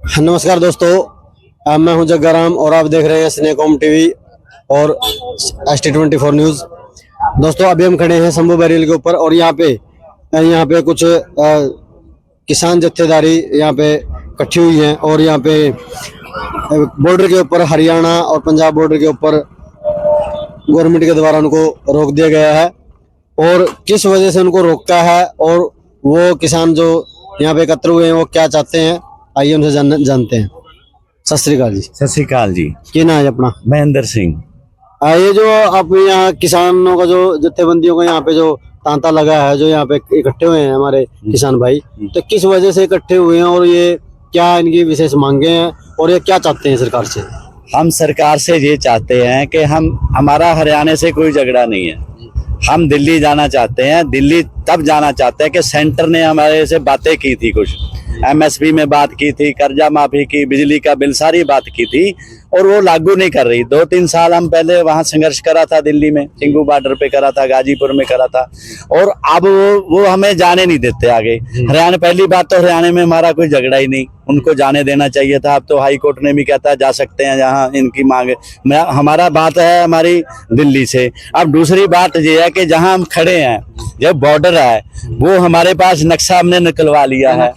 नमस्कार दोस्तों, मैं हूं जग्गाराम और आप देख रहे हैं स्नेकॉम टीवी और ST24 न्यूज़। दोस्तों, अभी हम खड़े हैं शंभू बैरियल के ऊपर और यहाँ पे कुछ किसान जत्थेदारी यहाँ पे इकट्ठी हुई हैं और यहाँ पे बॉर्डर के ऊपर हरियाणा और पंजाब बॉर्डर के ऊपर गवर्नमेंट के द्वारा उनको रोक दिया गया है। और किस वजह से उनको रोका है और वो किसान जो यहाँ पे एकत्र हुए हैं वो क्या चाहते हैं, आइए उनसे जानते हैं। सत श्री अकाल जी। सत श्री अकाल जी। क्या नाम है अपना? महेंद्र सिंह। ये जो आप यहाँ किसानों का जो जत्थेबंदियों का यहाँ पे जो तांता लगा है, जो यहाँ पे इकट्ठे हुए हैं हमारे किसान भाई, तो किस वजह से इकट्ठे हुए हैं और ये क्या इनकी विशेष मांगे हैं और ये क्या चाहते हैं सरकार से? हम सरकार से ये चाहते हैं कि हमारा हरियाणा से कोई झगड़ा नहीं है। हम दिल्ली जाना चाहते हैं। दिल्ली तब जाना चाहते हैं कि सेंटर ने हमारे से बातें की थी, कुछ MSP में बात की थी, कर्जा माफी की, बिजली का बिल, सारी बात की थी और वो लागू नहीं कर रही। 2-3 साल हम पहले वहां संघर्ष करा था, दिल्ली में चिंगू बॉर्डर पे करा था, गाजीपुर में करा था और अब वो हमें जाने नहीं देते आगे। हरियाणा, पहली बात तो हरियाणा में हमारा कोई झगड़ा ही नहीं, उनको जाने देना चाहिए था। अब तो हाई कोर्ट ने भी कहता जा सकते हैं जहां इनकी मांग है। हमारा बात है हमारी दिल्ली से। अब दूसरी बात ये है कि जहां हम खड़े हैं, जो बॉर्डर है, वो हमारे पास नक्शा हमने निकलवा लिया है।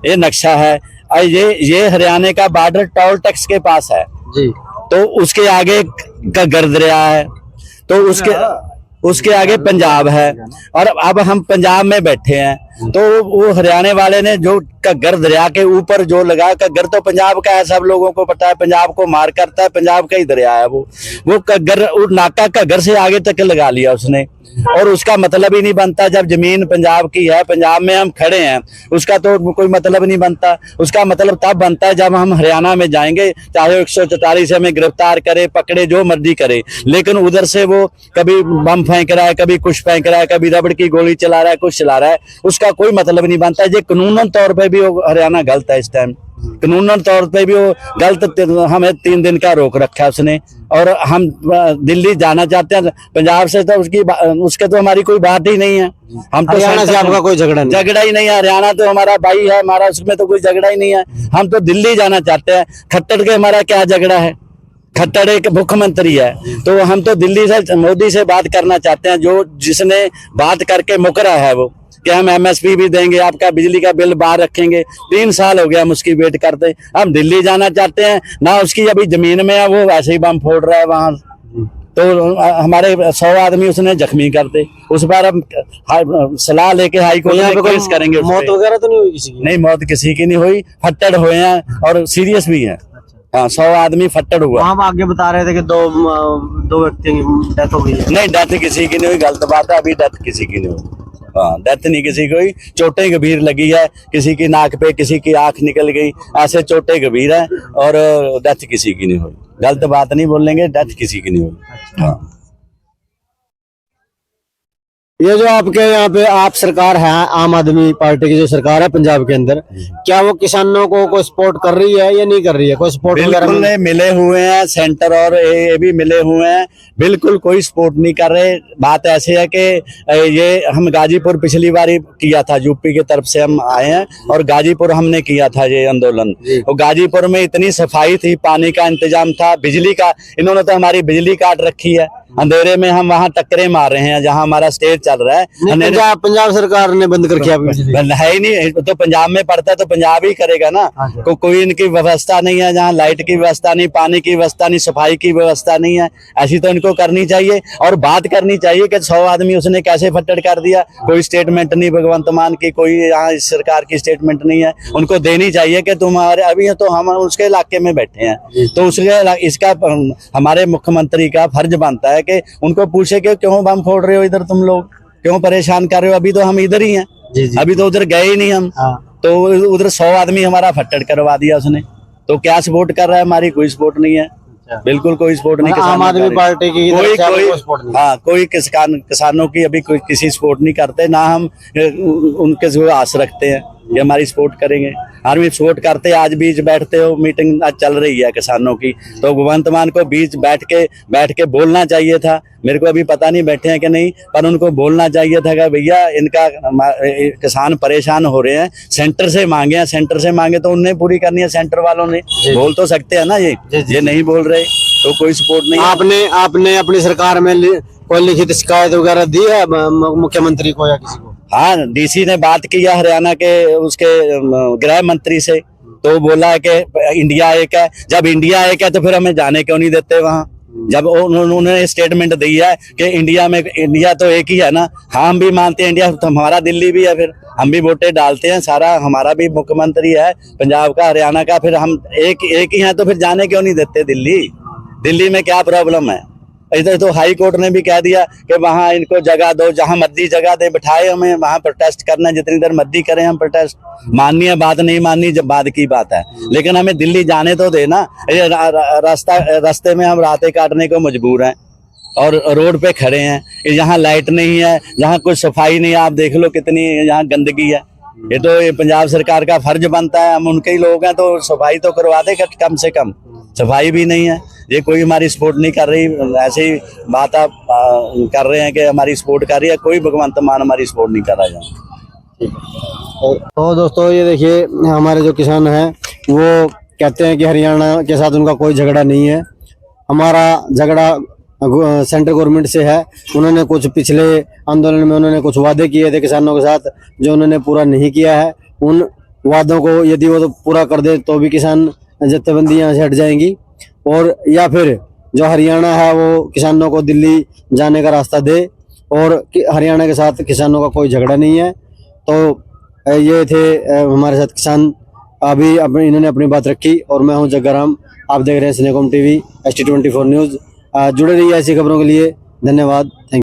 ये नक्शा है और ये हरियाणा का बॉर्डर टोल टैक्स के पास है जी। तो उसके आगे का गर्दरिया है, तो उसके आगे पंजाब है और अब हम पंजाब में बैठे हैं। तो वो हरियाणा वाले ने जो कग्गर दरिया के ऊपर जो लगा, कग्गर तो पंजाब का है, सब लोगों को पता है, पंजाब को मार करता है, पंजाब का ही दरिया है वो कग्गर, नाका कग्गर से आगे तक लगा लिया उसने। और उसका मतलब ही नहीं बनता, जब जमीन पंजाब की है, पंजाब में हम खड़े हैं, उसका तो कोई मतलब नहीं बनता। उसका मतलब तब बनता है जब हम हरियाणा में जाएंगे, चाहे 144 हमें गिरफ्तार करे, पकड़े, जो मर्जी करे, लेकिन उधर से वो कभी बम फेंक रहा है, कभी कुछ फेंक रहा है, कभी रबड़ की गोली चला रहा है, कुछ चला रहा है, उसका कोई मतलब नहीं बनता। ये कानूनन तौर पर भी हरियाणा गलत है। इस टाइम कानूनन तौर पे भी वो गलत, हमें 3 दिन का रोक रखा है उसने। और हम दिल्ली जाना चाहते हैं पंजाब से, तो उसके तो हमारी कोई बात ही नहीं है। हम तो हरियाणा से आपका कोई झगड़ा ही नहीं है। हरियाणा तो हमारा भाई है, हमारा उसमें तो कोई झगड़ा ही नहीं है। हम तो दिल्ली जाना चाहते हैं। खट्टर के हमारा क्या झगड़ा है? खट्टर एक मुख्यमंत्री है, तो हम तो दिल्ली से, मोदी से बात करना चाहते हैं, जो जिसने बात करके मुकरा है वो कि हम MSP भी देंगे, आपका बिजली का बिल बाहर रखेंगे। 3 साल हो गया हम उसकी वेट करते। हम दिल्ली जाना चाहते हैं ना, उसकी अभी जमीन में है, वो वैसे ही बम फोड़ रहा है वहां। तो हमारे 100 आदमी उसने जख्मी करते। उस बार हम सलाह लेके हाई कोर्ट में केस करेंगे। मौत वगैरह तो नहीं हुई किसी की? नहीं, मौत किसी की नहीं हुई। फट्टड़ हुए हैं और सीरियस भी है। हाँ, 100 आदमी फट्टड़ हुआ। आप आगे बता रहे थे कि दो व्यक्ति की डेथ हो गई है। नहीं, डेथ किसी की नहीं हुई, गलत बात है। अभी डेथ किसी की नहीं हुई। हाँ, डेथ नहीं किसी को हुई। चोटें गंभीर लगी है, किसी की नाक पे, किसी की आंख निकल गई, ऐसे चोटें गंभीर है और डेथ किसी की नहीं हुई। गलत बात नहीं बोलेंगे, डेथ किसी की नहीं हुई। हाँ। ये जो आपके यहाँ पे आप सरकार है, आम आदमी पार्टी की जो सरकार है पंजाब के अंदर, क्या वो किसानों को कोई सपोर्ट कर रही है या नहीं कर रही है? कोई सपोर्ट वगैरह? बिल्कुल मिले हुए हैं, सेंटर और ये भी मिले हुए हैं, बिल्कुल कोई सपोर्ट नहीं कर रहे। बात ऐसे है कि ये हम गाजीपुर पिछली बार किया था, यूपी की तरफ से हम आए हैं और गाजीपुर हमने किया था ये आंदोलन। और गाजीपुर में इतनी सफाई थी, पानी का इंतजाम था, बिजली का, इन्होंने तो हमारी बिजली काट रखी है। अंधेरे में हम वहाँ टक्करे मार रहे हैं जहाँ हमारा स्टेज चल रहा है। पंजाब सरकार ने बंद कर किया है ही नहीं, तो पंजाब में पड़ता है तो पंजाब ही करेगा ना। कोई इनकी व्यवस्था नहीं है, जहाँ लाइट की व्यवस्था नहीं, पानी की व्यवस्था नहीं, सफाई की व्यवस्था नहीं है। ऐसी तो इनको करनी चाहिए और बात करनी चाहिए कि 100 आदमी उसने कैसे फट्टड़ कर दिया। कोई स्टेटमेंट नहीं भगवंत मान की, कोई यहाँ इस सरकार की स्टेटमेंट नहीं है। उनको देनी चाहिए कि तुम्हारे अभी तो हम उसके इलाके में बैठे हैं, तो उसके इसका हमारे मुख्यमंत्री का फर्ज बनता है कि उनको पूछे कि क्यों बम फोड़ रहे हो इधर, तुम लोग क्यों परेशान कर रहे हो? अभी तो हम इधर ही हैं। अभी तो उधर गए ही नहीं हम। तो उधर 100 आदमी हमारा फट्टड़ करवा दिया उसने। तो क्या सपोर्ट कर रहा है? हमारी कोई सपोर्ट नहीं है, बिल्कुल कोई सपोर्ट नहीं। आम आदमी पार्टी की कोई सपोर्ट नहीं। हाँ, कोई किसानों की अभी कोई किसी सपोर्ट नहीं करते, ना हम उनके आस रखते हैं ये हमारी सपोर्ट करेंगे। आर्मी सपोर्ट करते, आज बीच बैठते हो, मीटिंग आज चल रही है किसानों की, तो भगवंत मान को बीच बैठ के बोलना चाहिए था। मेरे को अभी पता नहीं बैठे हैं कि नहीं, पर उनको बोलना चाहिए था कि भैया इनका किसान परेशान हो रहे हैं, सेंटर से मांगे हैं, सेंटर से मांगे तो उन्हें पूरी करनी है, सेंटर वालों ने बोल तो सकते हैं ना, ये नहीं बोल रहे तो कोई सपोर्ट नहीं है। आपने अपनी सरकार में कोई लिखित शिकायत वगैरह दी है मुख्यमंत्री को या किसी को? हाँ, डीसी ने बात की है हरियाणा के उसके गृह मंत्री से, तो बोला है कि इंडिया एक है। जब इंडिया एक है तो फिर हमें जाने क्यों नहीं देते वहाँ? जब उन्होंने स्टेटमेंट दी है कि इंडिया तो एक ही है ना। हाँ, हम भी मानते हैं इंडिया, तो हमारा दिल्ली भी है, फिर हम भी वोटें डालते हैं, सारा हमारा भी मुख्यमंत्री है पंजाब का, हरियाणा का, फिर हम एक ही हैं, तो फिर जाने क्यों नहीं देते दिल्ली में क्या प्रॉब्लम है? इधर तो हाई कोर्ट ने भी कह दिया कि वहाँ इनको जगह दो, जहाँ मर्जी जगह दे, बिठाए हमें वहाँ प्रोटेस्ट करना है, जितनी देर मर्जी करें हम प्रोटेस्ट। माननी है बात, नहीं माननी जब बाद की बात है, लेकिन हमें दिल्ली जाने तो देना। ये रास्ते में हम रातें काटने को मजबूर हैं और रोड पे खड़े हैं, यहाँ लाइट नहीं है, यहाँ कुछ सफाई नहीं है, आप देख लो कितनी यहाँ गंदगी है। ये पंजाब सरकार का फर्ज बनता है, हम उनके ही लोग हैं, तो सफाई तो करवा दे कम से कम। सफाई भी नहीं है, ये कोई हमारी सपोर्ट नहीं कर रही। ऐसे ही बात आप कर रहे हैं कि हमारी सपोर्ट कर रही है, कोई भगवंत मान हमारी सपोर्ट नहीं कर रहा है। तो दोस्तों ये देखिए, हमारे जो किसान हैं वो कहते हैं कि हरियाणा के साथ उनका कोई झगड़ा नहीं है, हमारा झगड़ा सेंट्रल गवर्नमेंट से है। उन्होंने कुछ पिछले आंदोलन में उन्होंने कुछ वादे किए थे किसानों के साथ, जो उन्होंने पूरा नहीं किया है। उन वादों को यदि वो तो पूरा कर दे तो भी किसान जत्थेबंदी यहाँ से हट जाएंगी, और या फिर जो हरियाणा है वो किसानों को दिल्ली जाने का रास्ता दे, और हरियाणा के साथ किसानों का कोई झगड़ा नहीं है। तो ये थे हमारे साथ किसान, अभी इन्होंने अपनी बात रखी। और मैं हूं जग्गाराम, आप देख रहे हैं स्नेकॉम टीवी, ST24 न्यूज़। जुड़े रहिए ऐसी खबरों के लिए। धन्यवाद, थैंक यू।